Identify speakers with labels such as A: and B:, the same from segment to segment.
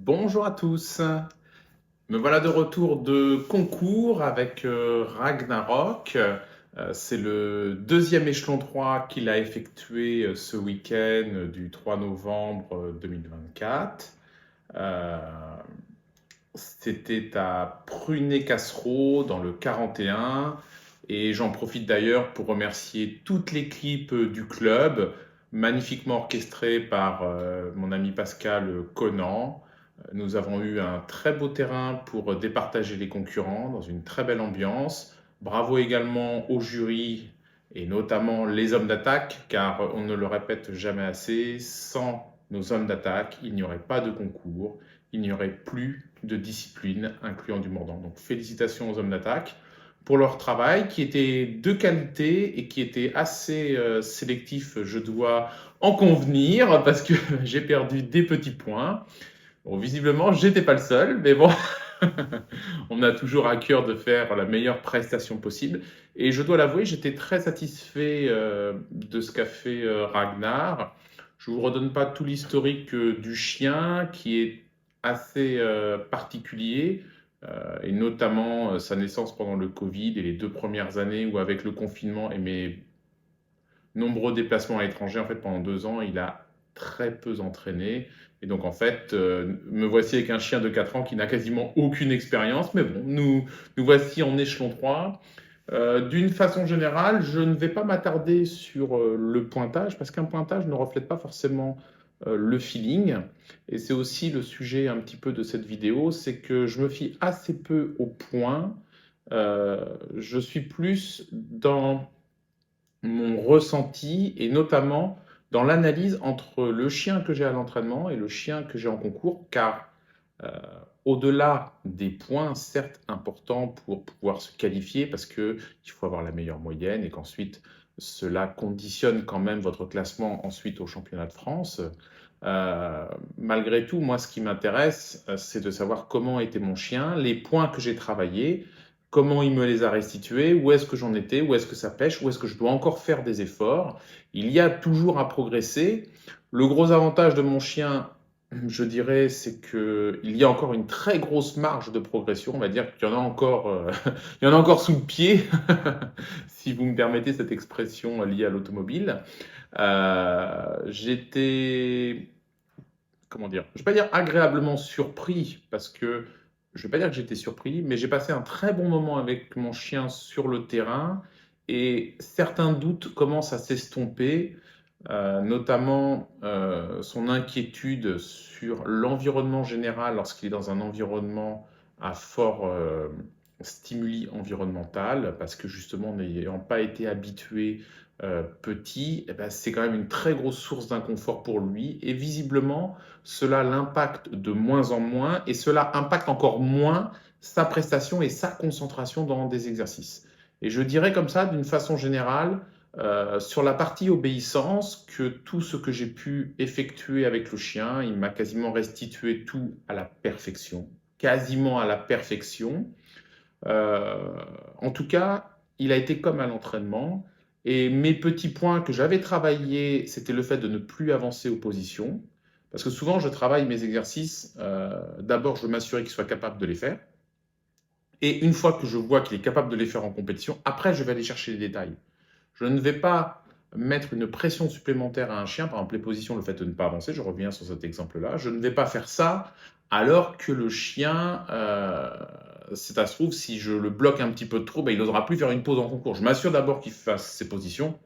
A: Bonjour à tous. Me voilà de retour de concours avec Ragnarok. C'est le deuxième échelon 3 qu'il a effectué ce week-end du 3 novembre 2024. Euh, C'était à Pruné-Cassereau dans le 41. Et j'en profite d'ailleurs pour remercier toute l'équipe du club, magnifiquement orchestrée par mon ami Pascal Conan. Nous avons eu un très beau terrain pour départager les concurrents dans une très belle ambiance. Bravo également au jury et notamment les hommes d'attaque, car on ne le répète jamais assez, sans nos hommes d'attaque, il n'y aurait pas de concours, il n'y aurait plus de discipline, incluant du mordant. Donc félicitations aux hommes d'attaque pour leur travail qui était de qualité et qui était assez sélectif, je dois en convenir, parce que j'ai perdu des petits points. Bon, visiblement, j'étais pas le seul, mais bon, on a toujours à cœur de faire la meilleure prestation possible. Et je dois l'avouer, j'étais très satisfait de ce qu'a fait Ragnar. Je vous redonne pas tout l'historique du chien qui est assez particulier, et notamment sa naissance pendant le Covid et les 2 premières années où avec le confinement et mes nombreux déplacements à l'étranger, en fait pendant 2 ans, il a très peu entraîné. Et donc en fait, me voici avec un chien de 4 ans qui n'a quasiment aucune expérience, mais bon, nous voici en échelon 3. D'une façon générale, je ne vais pas m'attarder sur le pointage, parce qu'un pointage ne reflète pas forcément le feeling. Et c'est aussi le sujet un petit peu de cette vidéo, c'est que je me fie assez peu aux points. Je suis plus dans mon ressenti et notamment dans l'analyse entre le chien que j'ai à l'entraînement et le chien que j'ai en concours, car euh, au-delà des points, certes importants pour pouvoir se qualifier, parce qu'il faut avoir la meilleure moyenne et qu'ensuite cela conditionne quand même votre classement ensuite au championnat de France. Malgré tout, moi, ce qui m'intéresse, c'est de savoir comment était mon chien, les points que j'ai travaillés, comment il me les a restitués, où est-ce que j'en étais, où est-ce que ça pêche, où est-ce que je dois encore faire des efforts. Il y a toujours à progresser. Le gros avantage de mon chien, je dirais, c'est qu'il y a encore une très grosse marge de progression. On va dire qu'il y en a encore, il y en a encore sous le pied, si vous me permettez cette expression liée à l'automobile. J'étais, comment dire, je ne vais pas dire agréablement surpris, parce que je ne vais pas dire que j'étais surpris, mais j'ai passé un très bon moment avec mon chien sur le terrain et certains doutes commencent à s'estomper, notamment son inquiétude sur l'environnement général lorsqu'il est dans un environnement à fort stimuli environnemental, parce que justement, n'ayant pas été habitué petit, eh ben, c'est quand même une très grosse source d'inconfort pour lui. Et visiblement, cela l'impacte de moins en moins et cela impacte encore moins sa prestation et sa concentration dans des exercices. Et je dirais comme ça, d'une façon générale, sur la partie obéissance, que tout ce que j'ai pu effectuer avec le chien, il m'a quasiment restitué tout à la perfection, quasiment à la perfection. Euh, En tout cas, il a été comme à l'entraînement. Et mes petits points que j'avais travaillés, c'était le fait de ne plus avancer aux positions. Parce que souvent, je travaille mes exercices. D'abord, je veux m'assurer qu'il soit capable de les faire. Et une fois que je vois qu'il est capable de les faire en compétition, après, je vais aller chercher les détails. Je ne vais pas mettre une pression supplémentaire à un chien, par exemple les positions, le fait de ne pas avancer, je reviens sur cet exemple-là, je ne vais pas faire ça alors que le chien, ça se trouve, si je le bloque un petit peu de trop, ben, il n'osera plus faire une pause en concours. Je m'assure d'abord qu'il fasse ses positions,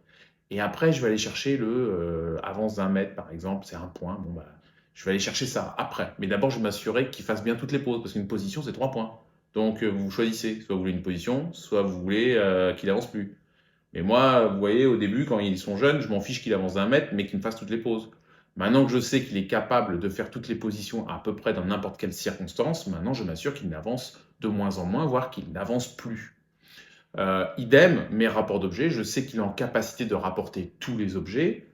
A: et après je vais aller chercher le avance d'un mètre, par exemple, c'est un point, bon, bah, je vais aller chercher ça après. Mais d'abord, je vais m'assurer qu'il fasse bien toutes les pauses, parce qu'une position, c'est 3 points. Donc vous choisissez, soit vous voulez une position, soit vous voulez qu'il avance plus. Mais moi, vous voyez, au début, quand ils sont jeunes, je m'en fiche qu'il avance d'un mètre, mais qu'il me fasse toutes les pauses. Maintenant que je sais qu'il est capable de faire toutes les positions à peu près dans n'importe quelle circonstance, maintenant je m'assure qu'il n'avance de moins en moins, voire qu'il n'avance plus. Idem, mes rapports d'objets, je sais qu'il est en capacité de rapporter tous les objets.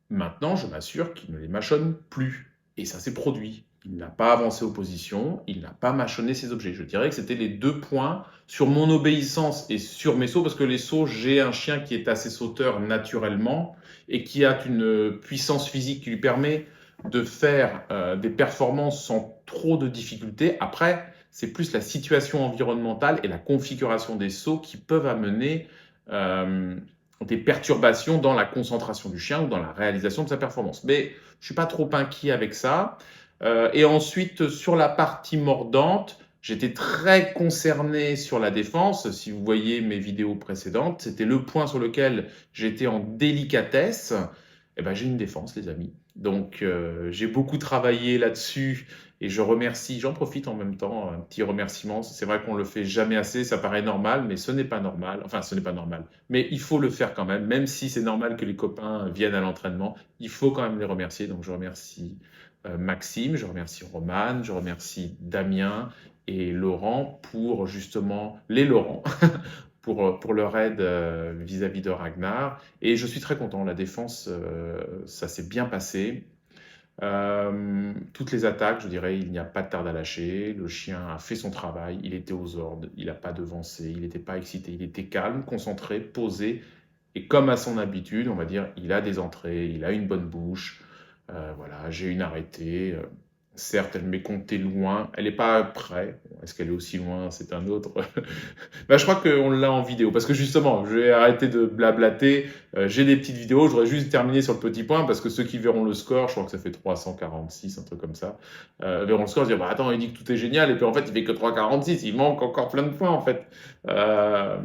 A: Maintenant, je m'assure qu'il ne les mâchonne plus. Et ça s'est produit. Il n'a pas avancé aux positions, il n'a pas mâchonné ses objets. Je dirais que c'était les 2 points sur mon obéissance et sur mes sauts, parce que les sauts, j'ai un chien qui est assez sauteur naturellement et qui a une puissance physique qui lui permet de faire des performances sans trop de difficultés. Après, c'est plus la situation environnementale et la configuration des sauts qui peuvent amener euh, des perturbations dans la concentration du chien ou dans la réalisation de sa performance. Mais je suis pas trop inquiet avec ça. Et ensuite, sur la partie mordante, j'étais très concerné sur la défense. Si vous voyez mes vidéos précédentes, c'était le point sur lequel j'étais en délicatesse. Eh ben, j'ai une défense, les amis. Donc, j'ai beaucoup travaillé là-dessus et je remercie, j'en profite en même temps, un petit remerciement. C'est vrai qu'on le fait jamais assez, ça paraît normal, mais ce n'est pas normal. Enfin, ce n'est pas normal. Mais il faut le faire quand même si c'est normal que les copains viennent à l'entraînement, il faut quand même les remercier. Donc, je remercie Maxime, je remercie Roman, je remercie Damien et Laurent pour justement, les Laurent, pour leur aide vis-à-vis de Ragnar. Et je suis très content, la défense, ça s'est bien passé. Toutes les attaques, je dirais, il n'y a pas de tarde à lâcher. Le chien a fait son travail, il était aux ordres, il n'a pas devancé, il n'était pas excité, il était calme, concentré, posé. Et comme à son habitude, on va dire, il a des entrées, il a une bonne bouche. Voilà, j'ai une arrêtée. Certes, elle m'est comptée loin. Elle n'est pas près. Bon, est-ce qu'elle est aussi loin? C'est un autre. Bah, je crois qu'on l'a en vidéo. Parce que justement, je vais arrêter de blablater. J'ai des petites vidéos. Je voudrais juste terminer sur le petit point. Parce que ceux qui verront le score, je crois que ça fait 346, un truc comme ça, verront le score. Se dire, bah, attends, il dit que tout est génial. Et puis en fait, il fait que 346. Il manque encore plein de points en fait. Euh,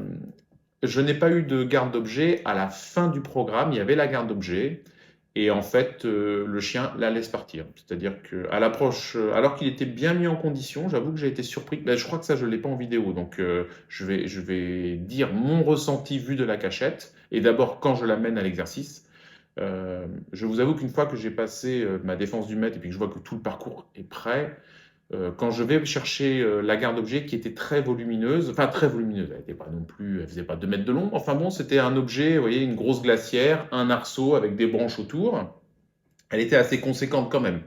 A: je n'ai pas eu de garde d'objet. À la fin du programme, il y avait la garde d'objet. Et en fait, le chien la laisse partir. C'est-à-dire qu'à l'approche, alors qu'il était bien mis en condition, j'avoue que j'ai été surpris. Ben, je crois que ça, je ne l'ai pas en vidéo. Donc, je vais dire mon ressenti vu de la cachette. Et d'abord, quand je l'amène à l'exercice, je vous avoue qu'une fois que j'ai passé ma défense du mètre et puis que je vois que tout le parcours est prêt, quand je vais chercher la garde objet qui était très volumineuse, enfin très volumineuse, elle était pas non plus, elle faisait pas 2 mètres de long, enfin bon, c'était un objet, vous voyez, une grosse glacière, un arceau avec des branches autour. Elle était assez conséquente quand même.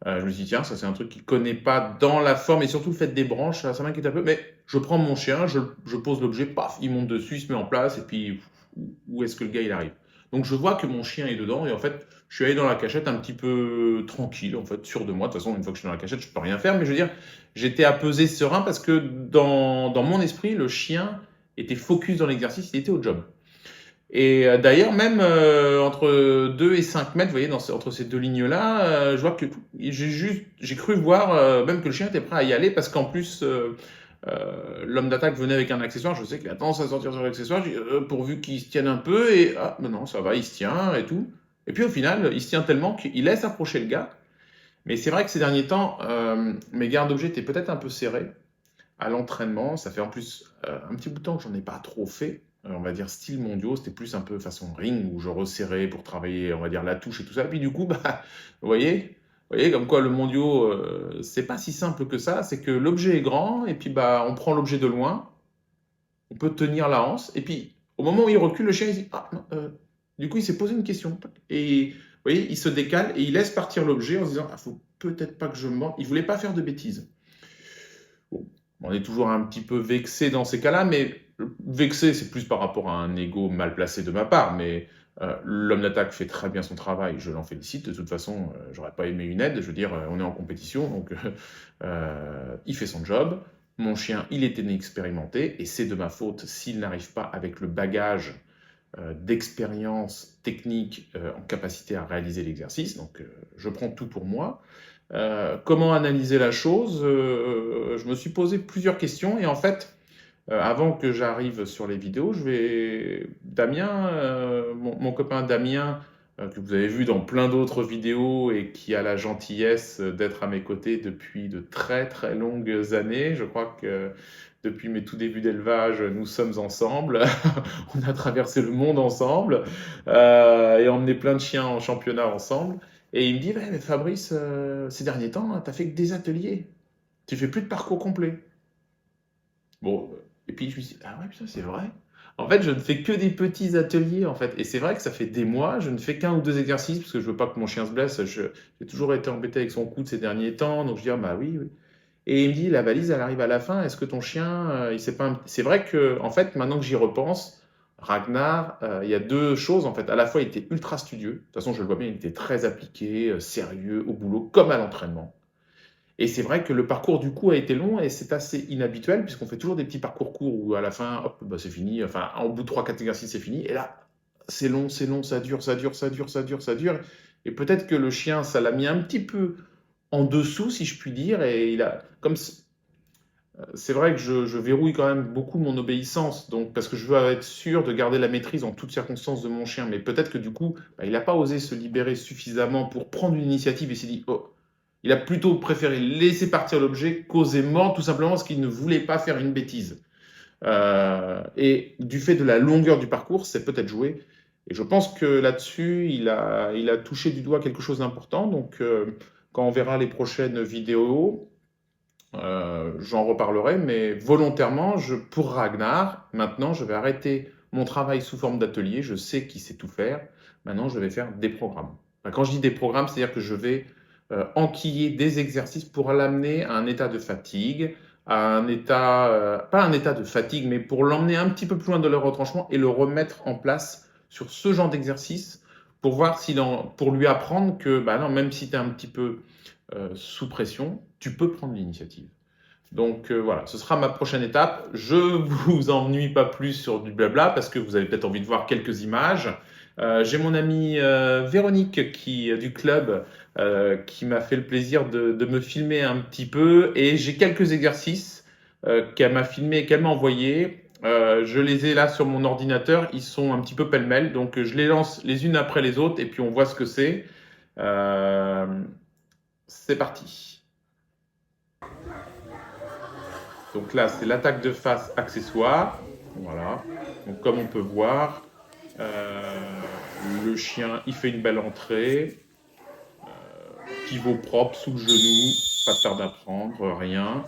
A: Je me suis dit, tiens, ça c'est un truc qu'il connaît pas dans la forme et surtout le fait des branches, ça m'inquiète un peu. Mais je prends mon chien, je pose l'objet, paf, il monte dessus, il se met en place et puis où est-ce que le gars il arrive? Donc je vois que mon chien est dedans et en fait, je suis allé dans la cachette un petit peu tranquille, en fait, sûr de moi. De toute façon, une fois que je suis dans la cachette, je peux rien faire. Mais je veux dire, j'étais apaisé, serein parce que dans mon esprit, le chien était focus dans l'exercice, il était au job. Et d'ailleurs, même entre 2 et 5 mètres, vous voyez, entre ces deux lignes-là, je vois que j'ai cru voir même que le chien était prêt à y aller parce qu'en plus, l'homme d'attaque venait avec un accessoire. Je sais qu'il a tendance à sortir sur l'accessoire, pourvu qu'il se tienne un peu. Et ah, non, non, ça va, il se tient et tout. Et puis au final, il se tient tellement qu'il laisse approcher le gars. Mais c'est vrai que ces derniers temps, mes gardes d'objets étaient peut-être un peu serrés à l'entraînement. Ça fait en plus un petit bout de temps que j'en ai pas trop fait. On va dire style mondiaux, c'était plus un peu façon ring où je resserrais pour travailler, on va dire la touche et tout ça. Et puis du coup, bah, vous voyez comme quoi le mondiaux, c'est pas si simple que ça. C'est que l'objet est grand et puis bah on prend l'objet de loin, on peut tenir la hanse et puis au moment où il recule, le chien il dit ah non, du coup il s'est posé une question et vous voyez il se décale et il laisse partir l'objet en se disant ah faut peut-être pas que je me morde. Il voulait pas faire de bêtises. Bon, on est toujours un petit peu vexé dans ces cas-là, mais vexé, c'est plus par rapport à un ego mal placé de ma part. Mais l'homme d'attaque fait très bien son travail, je l'en félicite. De toute façon, j'aurais pas aimé une aide. Je veux dire, on est en compétition, donc il fait son job. Mon chien, il est inexpérimenté, et c'est de ma faute s'il n'arrive pas avec le bagage d'expérience technique en capacité à réaliser l'exercice. Donc, je prends tout pour moi. Comment analyser la chose? Je me suis posé plusieurs questions et en fait, avant que j'arrive sur les vidéos, Damien, mon copain Damien, que vous avez vu dans plein d'autres vidéos et qui a la gentillesse d'être à mes côtés depuis de très très longues années. Je crois que depuis mes tout débuts d'élevage, nous sommes ensemble. On a traversé le monde ensemble et emmené plein de chiens en championnat ensemble. Et il me dit, ouais, mais Fabrice, ces derniers temps, tu n'as fait que des ateliers. Tu fais plus de parcours complet. Bon, et puis je me suis dit, ah ouais, putain, c'est vrai. En fait, je ne fais que des petits ateliers, en fait. Et c'est vrai que ça fait des mois, je ne fais qu'un ou deux exercices, parce que je veux pas que mon chien se blesse. J'ai toujours été embêté avec son coude ces derniers temps, donc je dis, ah bah oui, oui. Et il me dit, la valise, elle arrive à la fin, est-ce que ton chien, il sait pas... C'est vrai que, en fait, maintenant que j'y repense, Ragnar, il y a deux choses en fait. À la fois, il était ultra studieux. De toute façon, je le vois bien, il était très appliqué, sérieux au boulot, comme à l'entraînement. Et c'est vrai que le parcours du coup a été long et c'est assez inhabituel puisqu'on fait toujours des petits parcours courts où à la fin, hop, bah, c'est fini. Enfin, au bout de 3-4 exercices, c'est fini. Et là, c'est long, ça dure, ça dure, ça dure, ça dure, ça dure. Et peut-être que le chien, ça l'a mis un petit peu en dessous, si je puis dire. Et il a, comme c'est vrai que je verrouille quand même beaucoup mon obéissance, donc parce que je veux être sûr de garder la maîtrise en toutes circonstances de mon chien. Mais peut-être que du coup, bah, il n'a pas osé se libérer suffisamment pour prendre une initiative et s'est dit, oh, il a plutôt préféré laisser partir l'objet qu'oser mordre, tout simplement parce qu'il ne voulait pas faire une bêtise. Et du fait de la longueur du parcours, c'est peut-être joué. Et je pense que là-dessus, il a touché du doigt quelque chose d'important. Donc, quand on verra les prochaines vidéos, j'en reparlerai, mais volontairement, pour Ragnar, maintenant, je vais arrêter mon travail sous forme d'atelier. Je sais qui sait tout faire. Maintenant, je vais faire des programmes. Enfin, quand je dis des programmes, c'est-à-dire que je vais enquiller des exercices pour l'amener à un état de fatigue, à un état, pas un état de fatigue, mais pour l'emmener un petit peu plus loin de leur retranchement et le remettre en place sur ce genre d'exercice pour voir pour lui apprendre que, bah non, même si tu es un petit peu sous pression, tu peux prendre l'initiative. Donc voilà, ce sera ma prochaine étape. Je vous ennuie pas plus sur du blabla parce que vous avez peut-être envie de voir quelques images. J'ai mon amie Véronique du club qui m'a fait le plaisir de me filmer un petit peu et j'ai quelques exercices qu'elle m'a filmé et qu'elle m'a envoyé. Je les ai là sur mon ordinateur, ils sont un petit peu pêle-mêle, donc je les lance les unes après les autres et puis on voit ce que c'est. Euh, c'est parti. Donc là, c'est l'attaque de face accessoire. Voilà. Donc comme on peut voir, le chien, il fait une belle entrée. Pivot propre, sous le genou, pas de tarde à prendre, rien.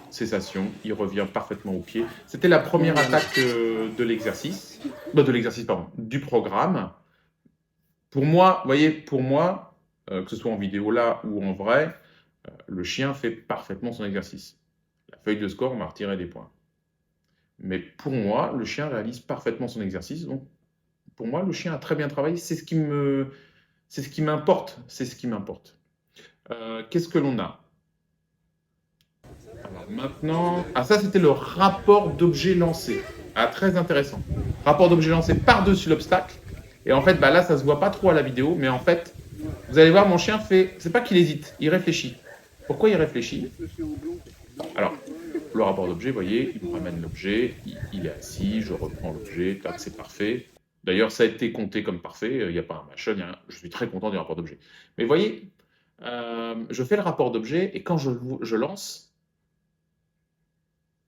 A: Cessation, il revient parfaitement au pied. C'était la première attaque de l'exercice. Pardon, du programme. Pour moi, vous voyez, que ce soit en vidéo là ou en vrai, le chien fait parfaitement son exercice. La feuille de score, on m'a retiré des points. Mais pour moi, le chien réalise parfaitement son exercice. Donc, pour moi, le chien a très bien travaillé. C'est ce qui m'importe. C'est ce qui m'importe. Qu'est-ce que l'on a? Alors maintenant, ça c'était le rapport d'objet lancé. Ah, très intéressant. Rapport d'objet lancé par-dessus l'obstacle. Et en fait, bah là, ça se voit pas trop à la vidéo, mais en fait, vous allez voir, mon chien fait. C'est pas qu'il hésite, il réfléchit. Pourquoi il réfléchit? Alors, le rapport d'objet, vous voyez, il me ramène l'objet, il est assis, je reprends l'objet, tac, c'est parfait. D'ailleurs, ça a été compté comme parfait, il n'y a pas un machin, je suis très content du rapport d'objet. Mais vous voyez, je fais le rapport d'objet et quand je lance,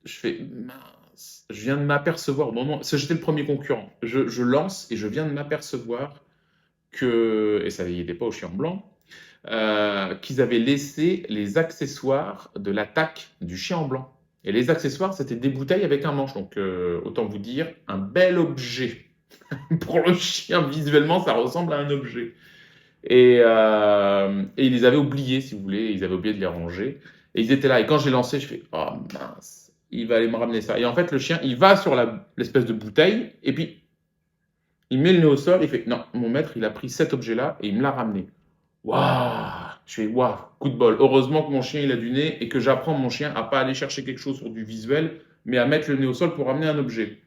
A: je fais mince, je viens de m'apercevoir, non, j'étais le premier concurrent, je lance et je viens de m'apercevoir et ça n'était pas au chien blanc, qu'ils avaient laissé les accessoires de l'attaque du chien en blanc. Et les accessoires, c'était des bouteilles avec un manche. Donc, autant vous dire, un bel objet. Pour le chien, visuellement, ça ressemble à un objet. Et ils les avaient oubliés, si vous voulez. Ils avaient oublié de les ranger. Et ils étaient là. Et quand j'ai lancé, je fais, oh mince, il va aller me ramener ça. Et en fait, le chien, il va sur l'espèce de bouteille. Et puis, il met le nez au sol. Il fait, non, mon maître, il a pris cet objet-là et il me l'a ramené. Waouh! Je fais waouh, coup de bol. Heureusement que mon chien il a du nez et que j'apprends mon chien à pas aller chercher quelque chose sur du visuel, mais à mettre le nez au sol pour ramener un objet.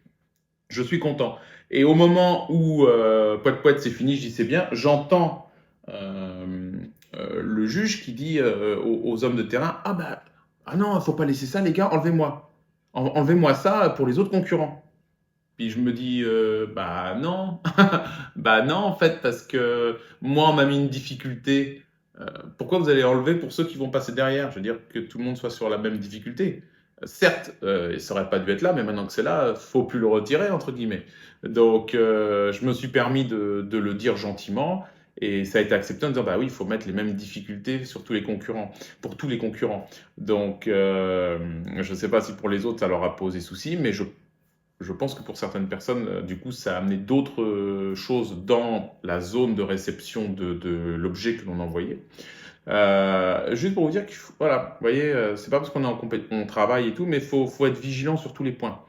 A: Je suis content. Et au moment où poète c'est fini, je dis c'est bien, j'entends le juge qui dit aux hommes de terrain, ah non, faut pas laisser ça les gars, enlevez-moi. Enlevez-moi ça pour les autres concurrents. Puis je me dis, bah non, bah non en fait, parce que moi on m'a mis une difficulté. Pourquoi vous allez enlever pour ceux qui vont passer derrière? Je veux dire que tout le monde soit sur la même difficulté. Certes, ça aurait pas dû être là, mais maintenant que c'est là, faut plus le retirer entre guillemets. Donc je me suis permis de le dire gentiment. Et ça a été accepté en disant, bah oui, il faut mettre les mêmes difficultés sur tous les concurrents, pour tous les concurrents. Donc, je ne sais pas si pour les autres, ça leur a posé souci, mais je pense que pour certaines personnes, du coup, ça a amené d'autres choses dans la zone de réception de l'objet que l'on envoyait. Juste pour vous dire que, voilà, vous voyez, c'est pas parce qu'on est on travaille et tout, mais faut être vigilant sur tous les points.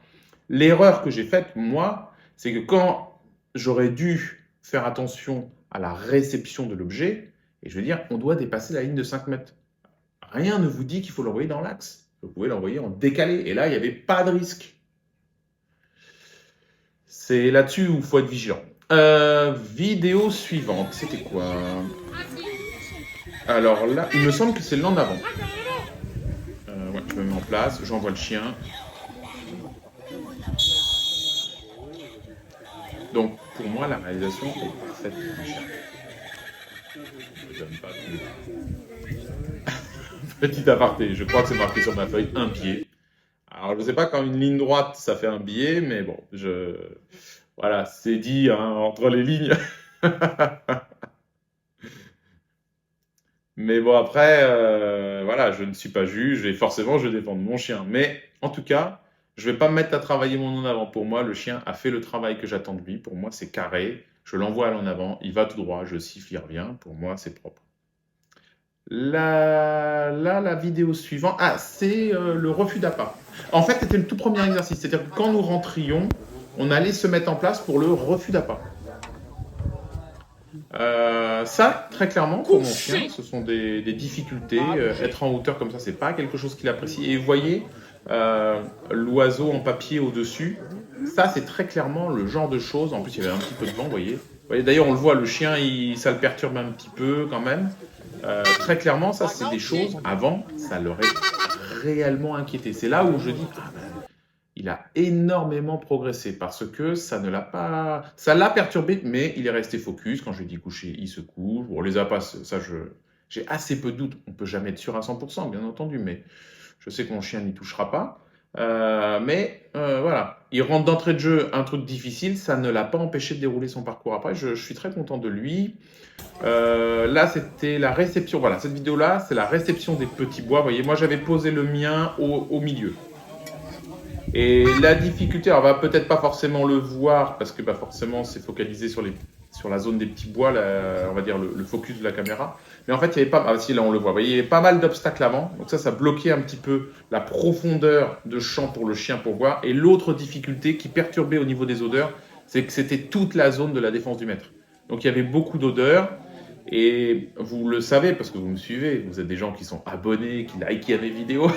A: L'erreur que j'ai faite, moi, c'est que quand j'aurais dû faire attention à la réception de l'objet, et je veux dire, on doit dépasser la ligne de 5 mètres. Rien ne vous dit qu'il faut l'envoyer dans l'axe. Vous pouvez l'envoyer en décalé, et là, il n'y avait pas de risque. C'est là-dessus où il faut être vigilant. Vidéo suivante, c'était quoi? Alors là, il me semble que c'est l'en avant. Ouais, je me mets en place, j'envoie le chien. Donc, pour moi, la réalisation est parfaite. Je donne pas Petit aparté, je crois que c'est marqué sur ma feuille, un pied. Alors, je sais pas quand une ligne droite, ça fait un biais, mais bon, voilà, c'est dit hein, entre les lignes. Mais bon, après, voilà, je ne suis pas juge et forcément, je vais défendre mon chien. Mais en tout cas, je vais pas me mettre à travailler mon en avant. Pour moi, le chien a fait le travail que j'attends de lui. Pour moi, c'est carré. Je l'envoie à l'en avant, il va tout droit, je siffle, il revient. Pour moi, c'est propre. La vidéo suivante, c'est le refus d'appât. En fait, c'était le tout premier exercice. C'est-à-dire que quand nous rentrions, on allait se mettre en place pour le refus d'appât. Ça, très clairement, pour mon chien, ce sont des difficultés. Être en hauteur comme ça, c'est pas quelque chose qu'il apprécie. Et vous voyez, l'oiseau en papier au-dessus, ça, c'est très clairement le genre de choses. En plus, il y avait un petit peu de vent, vous voyez. D'ailleurs, on le voit, le chien, ça le perturbe un petit peu quand même. Très clairement, ça, c'est des choses, avant, ça l'aurait réellement inquiété. C'est là où je dis, il a énormément progressé parce que ça ne l'a pas, ça l'a perturbé, mais il est resté focus. Quand je lui dis coucher, il se couche. Bon, les appâts, ça, j'ai assez peu de doutes. On peut jamais être sûr à 100%, bien entendu, mais je sais que mon chien n'y touchera pas. Voilà, il rentre d'entrée de jeu un truc difficile, ça ne l'a pas empêché de dérouler son parcours après. Je suis très content de lui. Là, c'était la réception. Voilà, cette vidéo-là, c'est la réception des petits bois. Vous voyez, moi, j'avais posé le mien au milieu. Et la difficulté, alors on va peut-être pas forcément le voir parce que forcément c'est focalisé sur la zone des petits bois, on va dire le focus de la caméra. Mais en fait, il y avait pas, si là on le voit, vous voyez, il y avait pas mal d'obstacles avant. Donc ça bloquait un petit peu la profondeur de champ pour le chien pour voir. Et l'autre difficulté qui perturbait au niveau des odeurs, c'est que c'était toute la zone de la défense du maître. Donc il y avait beaucoup d'odeurs. Et vous le savez parce que vous me suivez, vous êtes des gens qui sont abonnés, qui likent mes vidéos.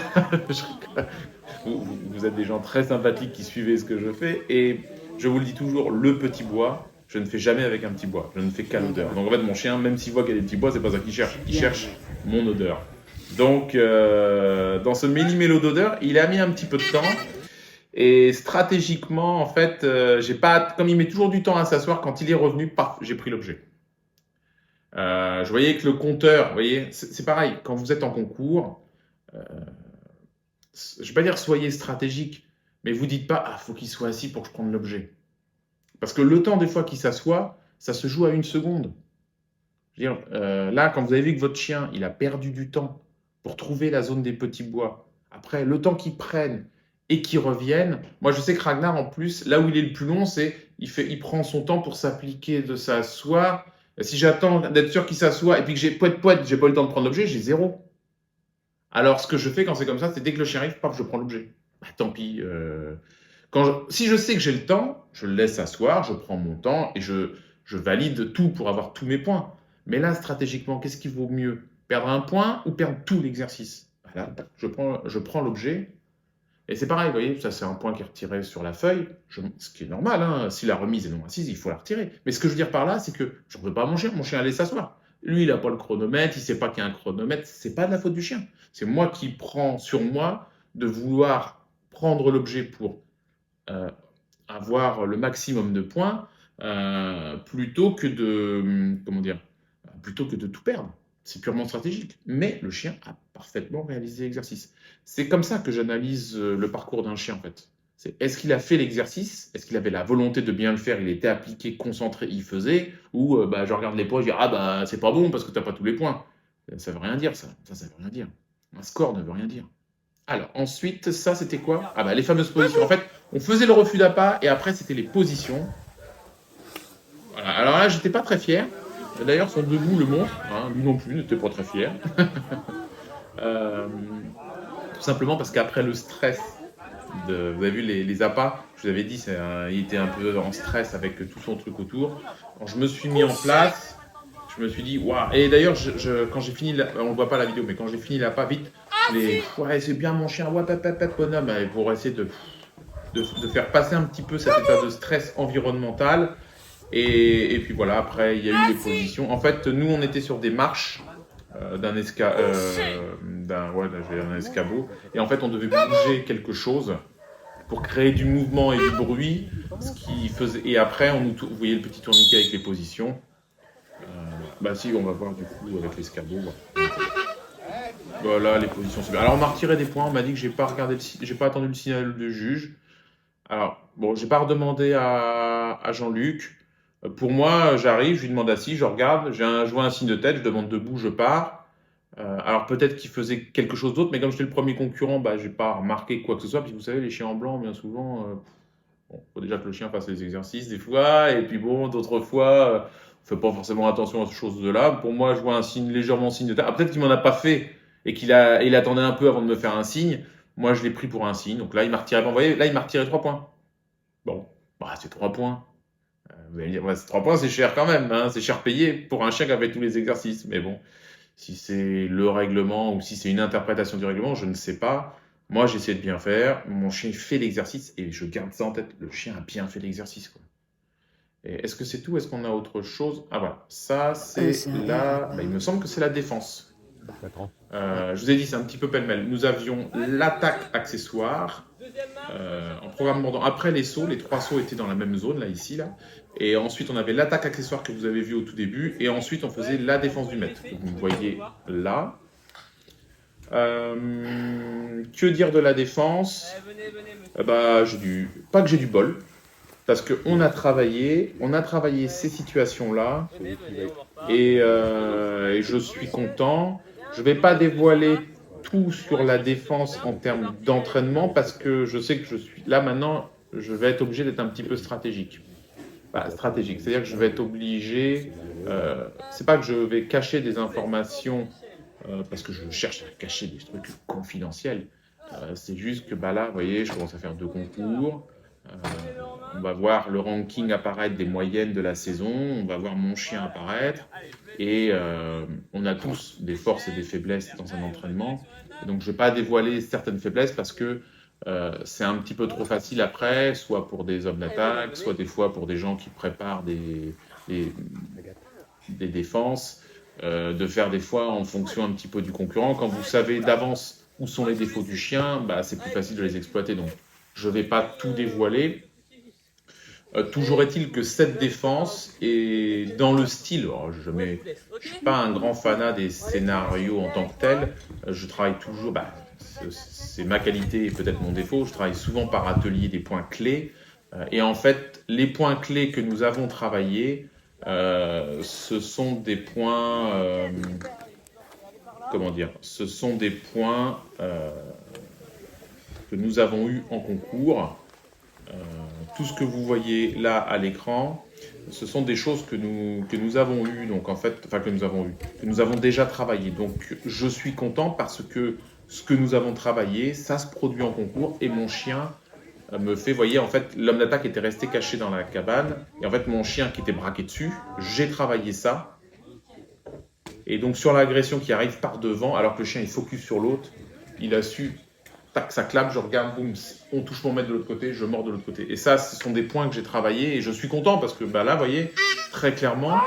A: Vous êtes des gens très sympathiques qui suivez ce que je fais. Et je vous le dis toujours, le petit bois, je ne fais jamais avec un petit bois. Je ne fais qu'à l'odeur. Donc en fait, mon chien, même s'il voit qu'il y a des petits bois, c'est pas ça qu'il cherche. Il cherche mon odeur. Donc dans ce méli-mélo d'odeur, il a mis un petit peu de temps. Et stratégiquement, en fait, comme il met toujours du temps à s'asseoir, quand il est revenu, paf, j'ai pris l'objet. Je voyais que le compteur, vous voyez, c'est pareil, quand vous êtes en concours, je ne vais pas dire soyez stratégique, mais vous dites pas, faut qu'il soit assis pour que je prenne l'objet. Parce que le temps des fois qu'il s'assoit, ça se joue à 1 seconde. Je veux dire, là, quand vous avez vu que votre chien, il a perdu du temps pour trouver la zone des petits bois, après, le temps qu'il prenne et qu'il revienne, moi je sais que Ragnar, en plus, là où il est le plus long, c'est il prend son temps pour s'appliquer, de s'asseoir. Si j'attends d'être sûr qu'il s'assoit et puis que j'ai j'ai pas eu le temps de prendre l'objet, j'ai 0. Alors, ce que je fais quand c'est comme ça, c'est dès que le chien arrive, paf, je prends l'objet. Tant pis. Si je sais que j'ai le temps, je le laisse asseoir, je prends mon temps et je valide tout pour avoir tous mes points. Mais là, stratégiquement, qu'est-ce qui vaut mieux? Perdre un point ou perdre tout l'exercice? Voilà, je prends l'objet. Et c'est pareil, vous voyez, ça c'est un point qui est retiré sur la feuille, ce qui est normal, hein, si la remise est non assise, il faut la retirer. Mais ce que je veux dire par là, c'est que je ne veux pas mon chien allait s'asseoir. Lui, il n'a pas le chronomètre, il ne sait pas qu'il y a un chronomètre, c'est pas de la faute du chien. C'est moi qui prends sur moi de vouloir prendre l'objet pour avoir le maximum de points, plutôt que de tout perdre. C'est purement stratégique. Mais le chien a parfaitement réalisé l'exercice. C'est comme ça que j'analyse le parcours d'un chien, en fait. Est-ce qu'il a fait l'exercice? Est-ce qu'il avait la volonté de bien le faire? Il était appliqué, concentré, il faisait? Ou je regarde les points, je dis c'est pas bon parce que tu n'as pas tous les points. Ça veut rien dire, ça. Ça veut rien dire. Un score ne veut rien dire. Alors, ensuite, ça, c'était quoi? Les fameuses positions. En fait, on faisait le refus d'appât et après, c'était les positions. Voilà. Alors là, j'étais pas très fier. D'ailleurs, son debout le montre. Lui non plus n'était pas très fier. Tout simplement parce qu'après le stress, vous avez vu les appâts, Je vous avais dit, il était un peu en stress avec tout son truc autour. Quand je me suis mis en place, je me suis dit, waouh. Et d'ailleurs, quand j'ai fini, on ne voit pas la vidéo, mais quand j'ai fini la pas vite, ouais, c'est bien mon chien, ouais, bonhomme, pour essayer de faire passer un petit peu cet état de stress environnemental. Et puis voilà, après, il y a eu les positions. En fait, nous, on était sur des marches d'un escabeau. Et en fait, on devait bouger quelque chose pour créer du mouvement et du bruit. Ce qui faisait... Et après, vous voyez le petit tourniquet avec les positions. Bah si, on va voir du coup avec l'escabeau. Voilà, les positions, c'est bien. Alors, on m'a retiré des points. On m'a dit que j'ai pas attendu le signal du juge. Alors, bon, j'ai pas redemandé à Jean-Luc. Pour moi, j'arrive, je lui demande assis, je regarde, je vois un signe de tête, je demande debout, je pars. Alors peut-être qu'il faisait quelque chose d'autre, mais comme j'étais le premier concurrent, bah, j'ai pas remarqué quoi que ce soit. Puis vous savez, les chiens en blanc, bien souvent, bon, faut déjà que le chien fasse les exercices des fois, et puis bon, d'autres fois, on fait pas forcément attention à ces choses-là. Pour moi, je vois un signe légèrement signe de tête. Ah, peut-être qu'il m'en a pas fait et il attendait un peu avant de me faire un signe. Moi, je l'ai pris pour un signe. Donc là, il m'a retiré. Vous voyez, là, il m'a retiré 3 points. Bon, bah, c'est 3 points. Vous allez me dire, ouais, 3 points, c'est cher quand même, hein, c'est cher payé pour un chien qui a fait tous les exercices. Mais bon, si c'est le règlement ou si c'est une interprétation du règlement, je ne sais pas. Moi, j'essaie de bien faire. Mon chien fait l'exercice et je garde ça en tête. Le chien a bien fait l'exercice, quoi. Et est-ce que c'est tout? Est-ce qu'on a autre chose? Ah voilà, ça c'est là. Bah, il me semble que c'est la défense. Je vous ai dit, c'est un petit peu pêle-mêle. Nous avions l'attaque accessoire en programme mordant. Après les sauts, les 3 sauts étaient dans la même zone, là, ici, là. Et ensuite, on avait l'attaque accessoire que vous avez vu au tout début. Et ensuite, on faisait la défense du maître, que vous voyez là. Que dire de la défense? Bah, pas que j'ai du bol. Parce qu'on a travaillé ces situations-là. Et je suis content. Je ne vais pas dévoiler tout sur la défense en termes d'entraînement parce que je sais que je suis là maintenant, je vais être obligé d'être un petit peu stratégique. Bah, stratégique, c'est-à-dire que je vais être obligé. C'est pas que je vais cacher des informations parce que je cherche à cacher des trucs confidentiels. C'est juste que bah là, vous voyez, je commence à faire 2 concours. On va voir le ranking apparaître des moyennes de la saison, on va voir mon chien apparaître, et on a tous des forces et des faiblesses dans un entraînement. Et donc je ne vais pas dévoiler certaines faiblesses parce que c'est un petit peu trop facile après, soit pour des hommes d'attaque, soit des fois pour des gens qui préparent des défenses, de faire des fois en fonction un petit peu du concurrent. Quand vous savez d'avance où sont les défauts du chien, bah, c'est plus facile de les exploiter. Donc je ne vais pas tout dévoiler. Toujours est-il que cette défense est dans le style. Alors, je ne suis pas un grand fanat des scénarios en tant que tel. Je travaille toujours, bah, c'est ma qualité et peut-être mon défaut, je travaille souvent par atelier des points clés. Et en fait, les points clés que nous avons travaillés, ce sont des points... comment dire? Ce sont des points que nous avons eus en concours. Tout ce que vous voyez là à l'écran, ce sont des choses que nous avons eues, donc en fait, enfin que nous avons déjà travaillé. Donc je suis content parce que ce que nous avons travaillé, ça se produit en concours et mon chien me fait, vous voyez, en fait, l'homme d'attaque était resté caché dans la cabane et en fait mon chien qui était braqué dessus, j'ai travaillé ça. Et donc sur l'agression qui arrive par devant, alors que le chien est focus sur l'autre, il a su, tac, ça claque, je regarde, boum, on touche mon maître de l'autre côté, je mords de l'autre côté. Et ça, ce sont des points que j'ai travaillés et je suis content parce que bah, là, vous voyez, très clairement,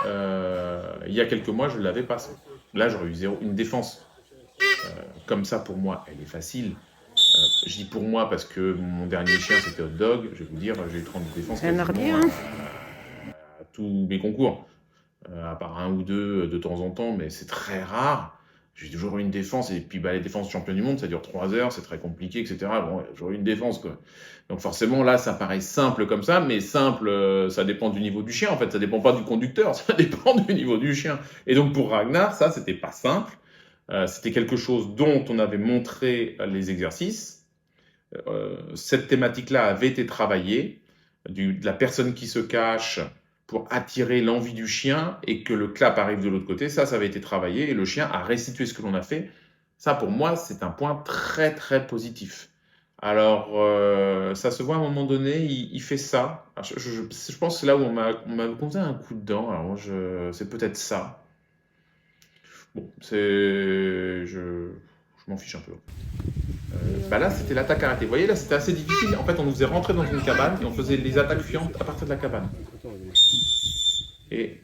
A: il y a quelques mois, je ne l'avais pas. Là, j'aurais eu une défense. Comme ça, pour moi, elle est facile. Je dis pour moi parce que mon dernier chien, c'était Hot Dog. Je vais vous dire, j'ai eu 30 défenses quasiment à tous mes concours. À part un ou deux de temps en temps, mais c'est très rare. J'ai toujours eu une défense, et puis bah, les défenses champion du monde, ça dure 3 heures, c'est très compliqué, etc. Bon, j'ai toujours eu une défense, quoi. Donc forcément, là, ça paraît simple comme ça, mais simple, ça dépend du niveau du chien, en fait. Ça dépend pas du conducteur, ça dépend du niveau du chien. Et donc pour Ragnar, ça, c'était pas simple. C'était quelque chose dont on avait montré les exercices. Cette thématique-là avait été travaillée, de la personne qui se cache pour attirer l'envie du chien et que le clap arrive de l'autre côté, ça avait été travaillé et le chien a restitué ce que l'on a fait. Ça, pour moi, c'est un point très, très positif. Alors, ça se voit à un moment donné, il fait ça. Alors, je pense que c'est là où on m'a posé un coup de dent. Alors, c'est peut-être ça. Bon, je m'en fiche un peu. Bah là, c'était l'attaque arrêtée. Vous voyez, là, c'était assez difficile. En fait, on nous faisait rentrer dans une cabane et on faisait les attaques fuyantes à partir de la cabane. Et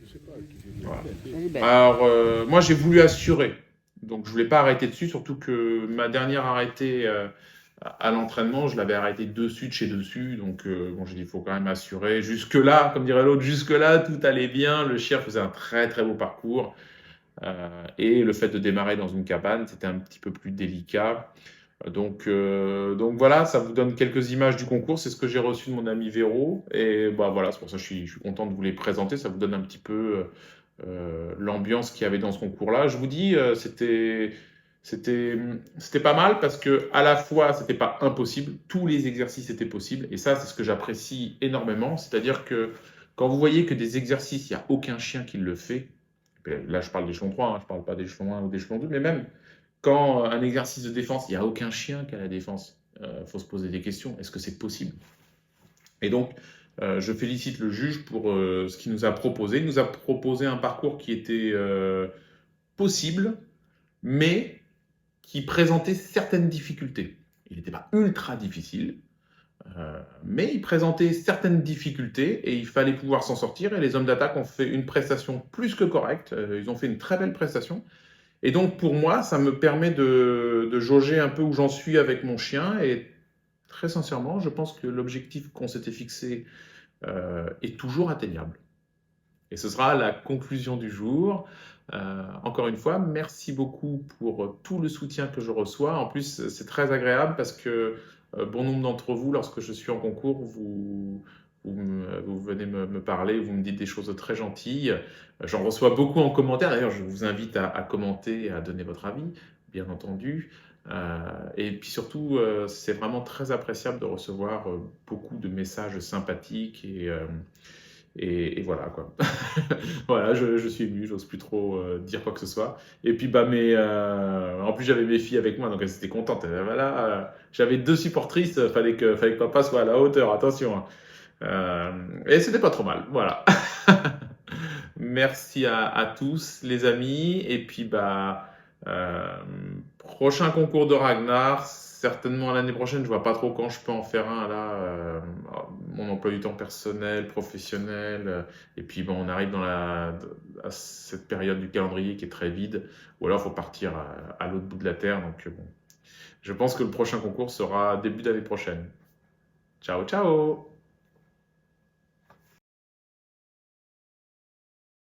A: voilà.
B: Elle est belle.
A: Alors, moi, j'ai voulu assurer. Donc, je voulais pas arrêter dessus, surtout que ma dernière arrêtée à l'entraînement, je l'avais arrêté dessus de chez dessus. Donc, bon, j'ai dit, il faut quand même assurer. Jusque-là, comme dirait l'autre, jusque-là, tout allait bien. Le chien faisait un très, très beau parcours. Et le fait de démarrer dans une cabane, c'était un petit peu plus délicat. Donc voilà, ça vous donne quelques images du concours. C'est ce que j'ai reçu de mon ami Véro. Et bah voilà, c'est pour ça que je suis content de vous les présenter. Ça vous donne un petit peu l'ambiance qu'il y avait dans ce concours-là. Je vous dis, c'était pas mal parce que à la fois, c'était pas impossible. Tous les exercices étaient possibles. Et ça, c'est ce que j'apprécie énormément. C'est-à-dire que quand vous voyez que des exercices, il n'y a aucun chien qui le fait. Là, je parle d'échelon 3, hein, je parle pas d'échelon 1 ou d'échelon 2, mais même quand un exercice de défense, il n'y a aucun chien qui a la défense, faut se poser des questions. Est-ce que c'est possible? Et donc, je félicite le juge pour ce qu'il nous a proposé. Il nous a proposé un parcours qui était possible, mais qui présentait certaines difficultés. Il n'était pas ultra difficile, mais il présentait certaines difficultés et il fallait pouvoir s'en sortir. Et les hommes d'attaque ont fait une prestation plus que correcte. Ils ont fait une très belle prestation. Et donc, pour moi, ça me permet de jauger un peu où j'en suis avec mon chien. Et très sincèrement, je pense que l'objectif qu'on s'était fixé est toujours atteignable. Et ce sera la conclusion du jour. Encore une fois, merci beaucoup pour tout le soutien que je reçois. En plus, c'est très agréable parce que bon nombre d'entre vous, lorsque je suis en concours, vous venez me parler, vous me dites des choses très gentilles. J'en reçois beaucoup en commentaire. D'ailleurs, je vous invite à commenter et à donner votre avis, bien entendu. Et puis surtout, c'est vraiment très appréciable de recevoir beaucoup de messages sympathiques et voilà quoi. Voilà, je suis ému, j'ose plus trop dire quoi que ce soit. Et puis bah en plus j'avais mes filles avec moi, donc elles étaient contentes. Voilà, j'avais deux supportrices, fallait que papa soit à la hauteur, attention, hein. Et c'était pas trop mal, voilà. Merci à tous les amis. Et puis bah prochain concours de Ragnar, certainement l'année prochaine. Je vois pas trop quand je peux en faire un là. Mon emploi du temps personnel, professionnel. Et puis bon, on arrive à cette période du calendrier qui est très vide. Ou alors il faut partir à l'autre bout de la terre. Donc bon, je pense que le prochain concours sera début d'année prochaine. Ciao ciao.